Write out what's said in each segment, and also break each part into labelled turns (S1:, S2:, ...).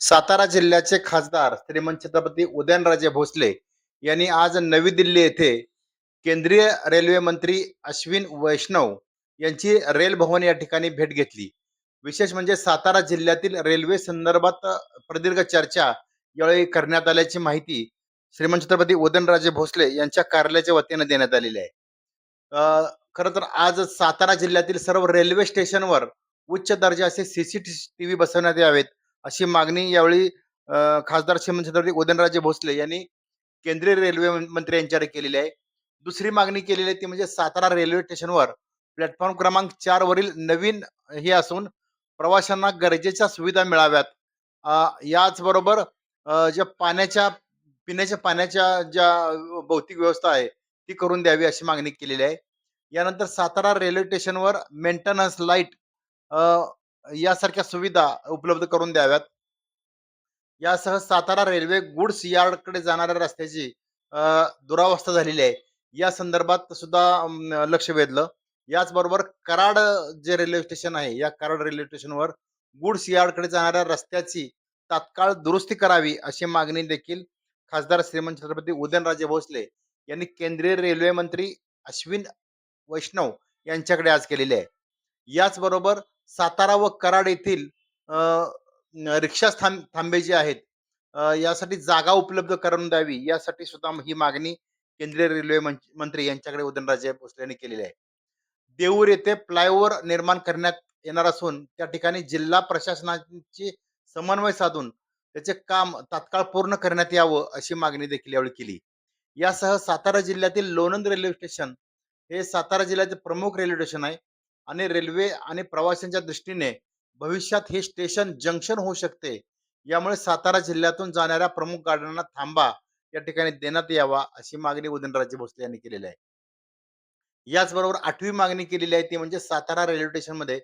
S1: सातारा जिल्ह्याचे खासदार श्रीमंत छत्रपती उदयनराजे भोसले यांनी आज नवी दिल्ली येथे केंद्रीय रेल्वे मंत्री अश्विन वैष्णव यांची रेल भवन या ठिकाणी भेट घेतली. विशेष म्हणजे सातारा जिल्ह्यातील रेल्वे संदर्भात प्रदीर्घ चर्चा यावेळी करण्यात आल्याची माहिती श्रीमंत छत्रपती उदयनराजे भोसले यांच्या कार्यालयाच्या वतीने देण्यात आलेली आहे. खरं तर आज सातारा जिल्ह्यातील सर्व रेल्वे स्टेशनवर उच्च दर्जाचे सीसीटीव्ही बसवण्यात यावेत, अशी मागणी यावेळी खासदार श्रीमंत छत्रपती उदयनराजे भोसले यांनी केंद्रीय रेल्वे मंत्री यांच्याकडे केलेली आहे. दुसरी मागणी केलेली आहे ती म्हणजे सातारा रेल्वे स्टेशनवर प्लॅटफॉर्म क्रमांक 4 वरील नवीन हे असून प्रवाशांना गरजेच्या सुविधा मिळाव्यात. याचबरोबर ज्या पिण्याच्या पाण्याच्या ज्या भौतिक व्यवस्था आहे, ती करून द्यावी अशी मागणी केलेली आहे. यानंतर सातारा रेल्वे स्टेशनवर मेंटेनन्स लाईट यासारख्या सुविधा उपलब्ध करून द्याव्यात. यासह सातारा रेल्वे गुड्स यार्डकडे जाणाऱ्या रस्त्याची दुरावस्था झालेली आहे. या संदर्भात सुद्धा लक्ष वेधलं. याचबरोबर कराड जे रेल्वे स्टेशन आहे, या कराड रेल्वे स्टेशनवर गुड्स यार्डकडे जाणाऱ्या रस्त्याची तात्काळ दुरुस्ती करावी, अशी मागणी देखील खासदार श्रीमंत छत्रपती उदयनराजे भोसले यांनी केंद्रीय रेल्वे मंत्री अश्विन वैष्णव यांच्याकडे आज केलेली आहे. याचबरोबर सातारा व कराड येथील रिक्षा थांबे जे आहेत, यासाठी जागा उपलब्ध करून द्यावी, यासाठी सुद्धा ही मागणी केंद्रीय रेल्वे मंत्री यांच्याकडे उदयनराजे भोसले यांनी केलेली आहे. देऊर येथे फ्लायओव्हर निर्माण करण्यात येणार असून त्या ठिकाणी जिल्हा प्रशासनाची समन्वय साधून त्याचे काम तात्काळ पूर्ण करण्यात यावं, अशी मागणी देखील यावेळी केली. यासह सातारा जिल्ह्यातील लोणंद रेल्वे स्टेशन हे सातारा जिल्ह्याचे प्रमुख रेल्वे स्टेशन आहे आणि रेल्वे आणि प्रवाशांच्या दृष्टीने भविष्यात हे स्टेशन जंक्शन होऊ शकते. यामुळे सातारा जिल्ह्यातून जाणाऱ्या प्रमुख गाड्यांना थांबा या ठिकाणी देण्यात यावा, अशी मागणी उदयनराजे भोसले यांनी केलेली आहे. याचबरोबर 8वी मागणी केलेली आहे ती म्हणजे सातारा रेल्वे स्टेशनमध्ये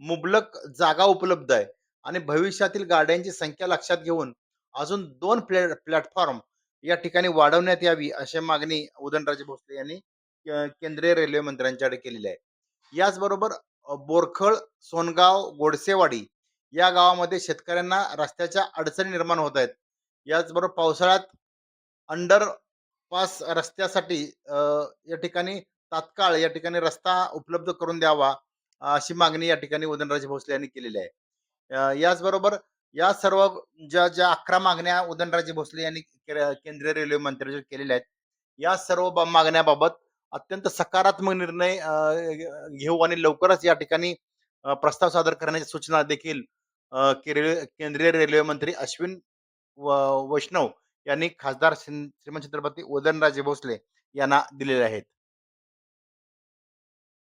S1: मुबलक जागा उपलब्ध आहे आणि भविष्यातील गाड्यांची संख्या लक्षात घेऊन अजून 2 प्लॅटफॉर्म या ठिकाणी वाढवण्यात यावी, अशी मागणी उदयनराजे भोसले यांनी केंद्रीय रेल्वे मंत्र्यांच्याकडे केलेली आहे. याचबरोबर बोरखळ, सोनगाव, गोडसेवाडी या गावामध्ये शेतकऱ्यांना रस्त्याच्या अडचणी निर्माण होत आहेत. याचबरोबर पावसाळ्यात अंडर पास रस्त्यासाठी या ठिकाणी तात्काळ या ठिकाणी रस्ता उपलब्ध करून द्यावा, अशी मागणी या ठिकाणी उदयनराजे भोसले यांनी केलेली आहे. याचबरोबर या सर्व ज्या ज्या 11 मागण्या उदयनराजे भोसले यांनी केंद्रीय रेल्वे मंत्र्यांकडे केलेल्या आहेत, या सर्व मागण्याबाबत अत्यंत सकारात्मक निर्णय घेऊ आणि लवकरच या ठिकाणी प्रस्ताव सादर करण्याची सूचना देखील केंद्रीय रेल्वे मंत्री अश्विन वैष्णव यांनी खासदार श्रीमंत छत्रपती उदयनराजे भोसले यांना दिलेले आहेत.